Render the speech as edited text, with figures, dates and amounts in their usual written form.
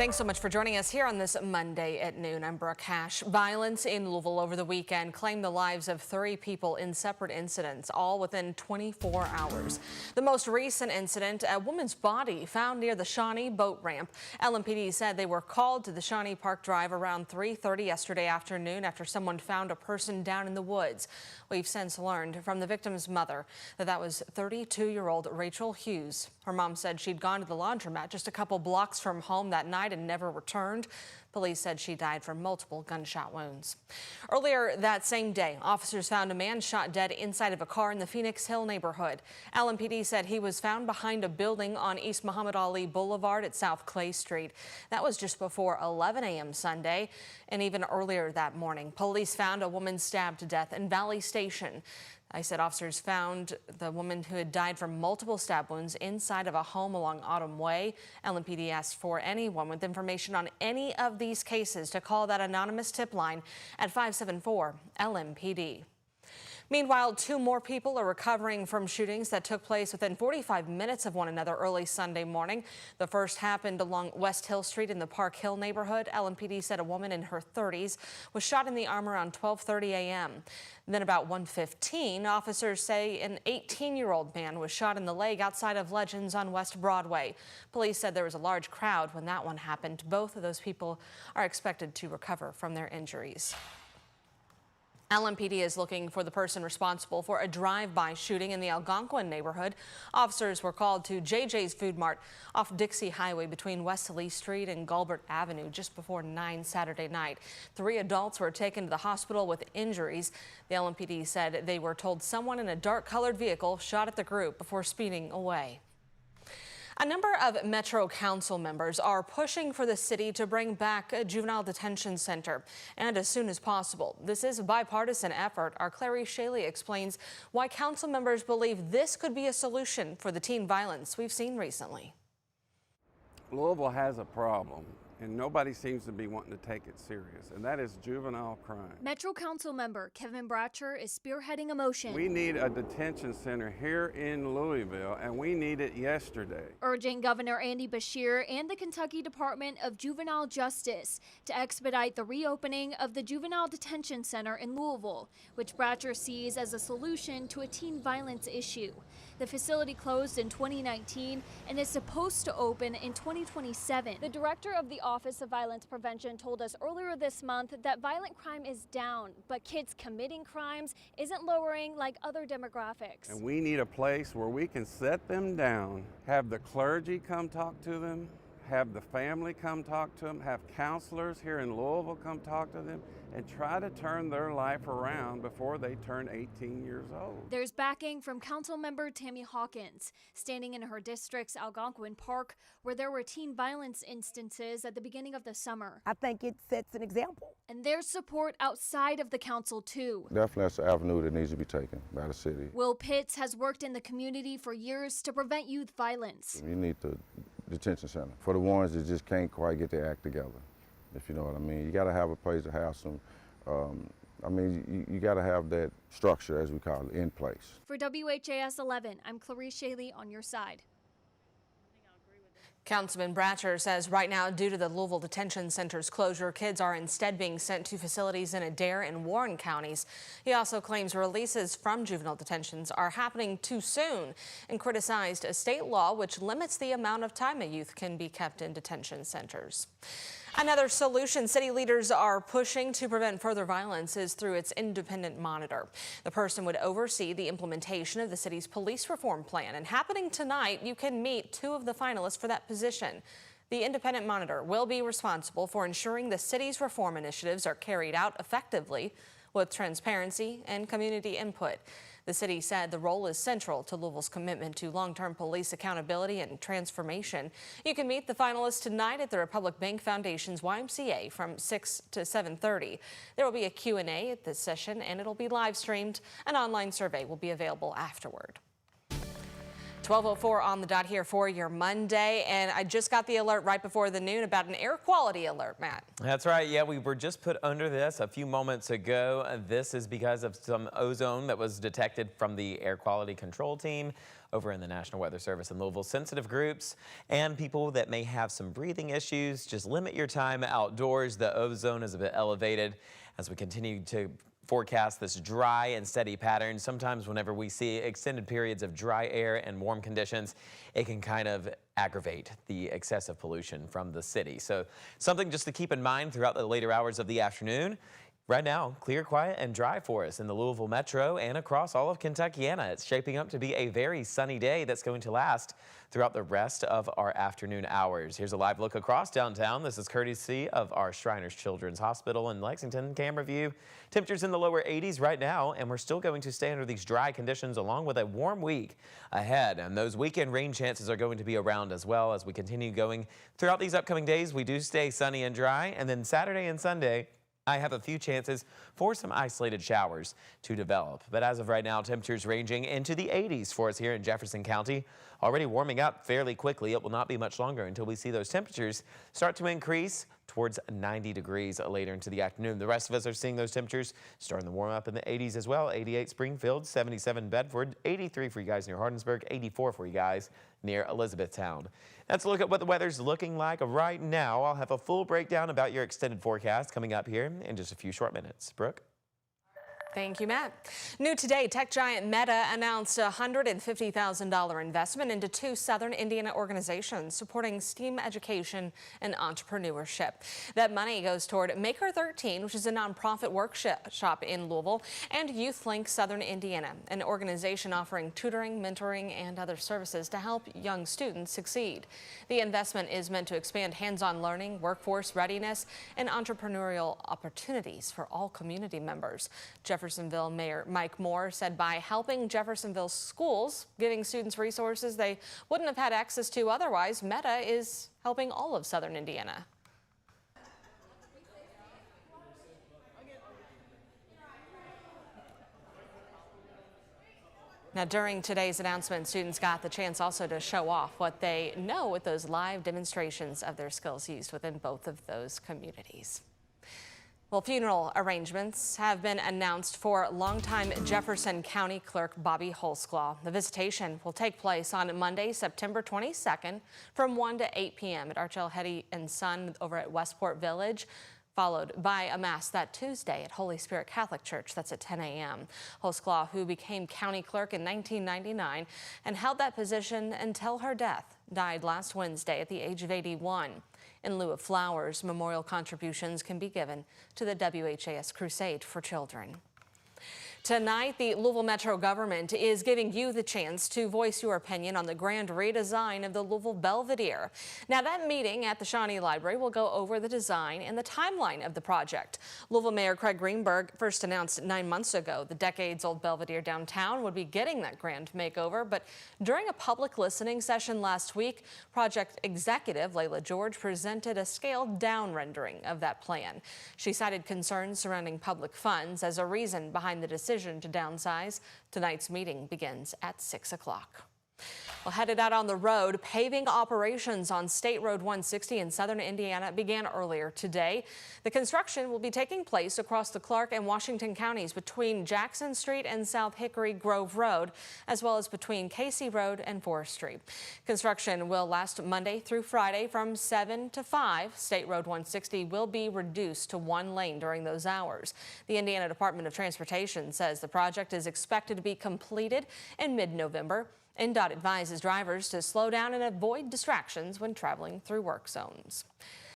Thanks so much for joining us here on this Monday at noon. I'm Brooke Hash. Violence in Louisville over the weekend claimed the lives of 3 people in separate incidents, all within 24 hours. The most recent incident, a woman's body found near the Shawnee boat ramp. LMPD said they were called to the Shawnee Park Drive around 3:30 yesterday afternoon after someone found a person down in the woods. We've since learned from the victim's mother that was 32-year-old Rachel Hughes. Her mom said she'd gone to the laundromat just a couple blocks from home that night and never returned. Police said she died from multiple gunshot wounds. Earlier that same day, officers found a man shot dead inside of a car in the Phoenix Hill neighborhood. LMPD said he was found behind a building on East Muhammad Ali Boulevard at South Clay Street. That was just before 11 a.m. Sunday. And even earlier that morning, police found a woman stabbed to death in Valley Station. I said officers found the woman who had died from multiple stab wounds inside of a home along Autumn Way. LMPD asked for anyone with information on any of these cases to call that anonymous tip line at 574-LMPD. Meanwhile, 2 more people are recovering from shootings that took place within 45 minutes of one another early Sunday morning. The first happened along West Hill Street in the Park Hill neighborhood. LMPD said a woman in her 30s was shot in the arm around 12:30 a.m. Then about 1:15, officers say an 18-year-old man was shot in the leg outside of Legends on West Broadway. Police said there was a large crowd when that one happened. Both of those people are expected to recover from their injuries. LMPD is looking for the person responsible for a drive-by shooting in the Algonquin neighborhood. Officers were called to JJ's Food Mart off Dixie Highway between West Lee Street and Gulbert Avenue just before 9 Saturday night. 3 adults were taken to the hospital with injuries. The LMPD said they were told someone in a dark-colored vehicle shot at the group before speeding away. A number of Metro Council members are pushing for the city to bring back a juvenile detention center, and as soon as possible. This is a bipartisan effort. Our Clary Shaley explains why council members believe this could be a solution for the teen violence we've seen recently. Louisville has a problem, and nobody seems to be wanting to take it serious, and that is juvenile crime. Metro Council member Kevin Bratcher is spearheading a motion. We need a detention center here in Louisville, and we need it yesterday. Urging Governor Andy Beshear and the Kentucky Department of Juvenile Justice to expedite the reopening of the Juvenile Detention Center in Louisville, which Bratcher sees as a solution to a teen violence issue. The facility closed in 2019 and is supposed to open in 2027. The director of the Office of Violence Prevention told us earlier this month that violent crime is down, but kids committing crimes isn't lowering like other demographics. And we need a place where we can set them down, have the clergy come talk to them, have the family come talk to them, have counselors here in Louisville come talk to them, and try to turn their life around before they turn 18 years old. There's backing from Councilmember Tammy Hawkins, standing in her district's Algonquin Park, where there were teen violence instances at the beginning of the summer. I think it sets an example. And there's support outside of the council, too. Definitely that's an avenue that needs to be taken by the city. Will Pitts has worked in the community for years to prevent youth violence. You need the detention center for the ones that just can't quite get their act together, if you know what I mean. You got to have a place to have some, you got to have that structure, as we call it, in place. For WHAS11, I'm Clary Shaley on your side. Councilman Bratcher says right now, due to the Louisville Detention Center's closure, kids are instead being sent to facilities in Adair and Warren counties. He also claims releases from juvenile detentions are happening too soon and criticized a state law which limits the amount of time a youth can be kept in detention centers. Another solution city leaders are pushing to prevent further violence is through its independent monitor. The person would oversee the implementation of the city's police reform plan, and happening tonight, you can meet 2 of the finalists for that position. The independent monitor will be responsible for ensuring the city's reform initiatives are carried out effectively with transparency and community input. The city said the role is central to Louisville's commitment to long-term police accountability and transformation. You can meet the finalists tonight at the Republic Bank Foundation's YMCA from 6 to 7:30. There will be a Q&A at this session, and it'll be live streamed. An online survey will be available afterward. 12:04 on the dot here for your Monday, and I just got the alert right before the noon about an air quality alert, Matt. That's right. Yeah, we were just put under this a few moments ago. This is because of some ozone that was detected from the air quality control team over in the National Weather Service in Louisville. Sensitive groups and people that may have some breathing issues, just limit your time outdoors. The ozone is a bit elevated as we continue to forecast this dry and steady pattern. Sometimes whenever we see extended periods of dry air and warm conditions, it can kind of aggravate the excessive pollution from the city. So something just to keep in mind throughout the later hours of the afternoon. Right now, clear, quiet, and dry for us in the Louisville Metro and across all of Kentuckiana. It's shaping up to be a very sunny day that's going to last throughout the rest of our afternoon hours. Here's a live look across downtown. This is courtesy of our Shriners Children's Hospital in Lexington camera view. Temperatures in the lower 80s right now, and we're still going to stay under these dry conditions along with a warm week ahead. And those weekend rain chances are going to be around as well as we continue going throughout these upcoming days. We do stay sunny and dry, and then Saturday and Sunday, I have a few chances for some isolated showers to develop. But as of right now, temperatures ranging into the 80s for us here in Jefferson County. Already warming up fairly quickly. It will not be much longer until we see those temperatures start to increase towards 90 degrees later into the afternoon. The rest of us are seeing those temperatures starting to warm up in the 80s as well. 88 Springfield, 77 Bedford, 83 for you guys near Hardinsburg, 84 for you guys near Elizabethtown. Let's look at what the weather's looking like right now. I'll have a full breakdown about your extended forecast coming up here in just a few short minutes. Brooke? Thank you, Matt. New today, tech giant Meta announced a $150,000 investment into two Southern Indiana organizations supporting STEAM education and entrepreneurship. That money goes toward Maker 13, which is a nonprofit workshop in Louisville, and YouthLink Southern Indiana, an organization offering tutoring, mentoring, and other services to help young students succeed. The investment is meant to expand hands-on learning, workforce readiness, and entrepreneurial opportunities for all community members. Jeffersonville Mayor Mike Moore said by helping Jeffersonville schools, giving students resources they wouldn't have had access to otherwise, Meta is helping all of Southern Indiana. Now, during today's announcement, students got the chance also to show off what they know with those live demonstrations of their skills used within both of those communities. Well, funeral arrangements have been announced for longtime Jefferson County Clerk Bobby Holsclaw. The visitation will take place on Monday, September 22nd from 1 to 8 p.m. at Archel Hetty and Son over at Westport Village, followed by a mass that Tuesday at Holy Spirit Catholic Church. That's at 10 a.m. Holsclaw, who became county clerk in 1999 and held that position until her death, died last Wednesday at the age of 81. In lieu of flowers, memorial contributions can be given to the WHAS Crusade for Children. Tonight, the Louisville Metro government is giving you the chance to voice your opinion on the grand redesign of the Louisville Belvedere. Now, that meeting at the Shawnee Library will go over the design and the timeline of the project. Louisville Mayor Craig Greenberg first announced 9 months ago the decades-old Belvedere downtown would be getting that grand makeover, but during a public listening session last week, project executive Layla George presented a scaled-down rendering of that plan. She cited concerns surrounding public funds as a reason behind the decision to downsize. Tonight's meeting begins at 6 o'clock. Well, headed out on the road, paving operations on State Road 160 in Southern Indiana began earlier today. The construction will be taking place across the Clark and Washington counties between Jackson Street and South Hickory Grove Road, as well as between Casey Road and Forest Street. Construction will last Monday through Friday from 7 to 5. State Road 160 will be reduced to one lane during those hours. The Indiana Department of Transportation says the project is expected to be completed in mid-November. NDOT advises drivers to slow down and avoid distractions when traveling through work zones.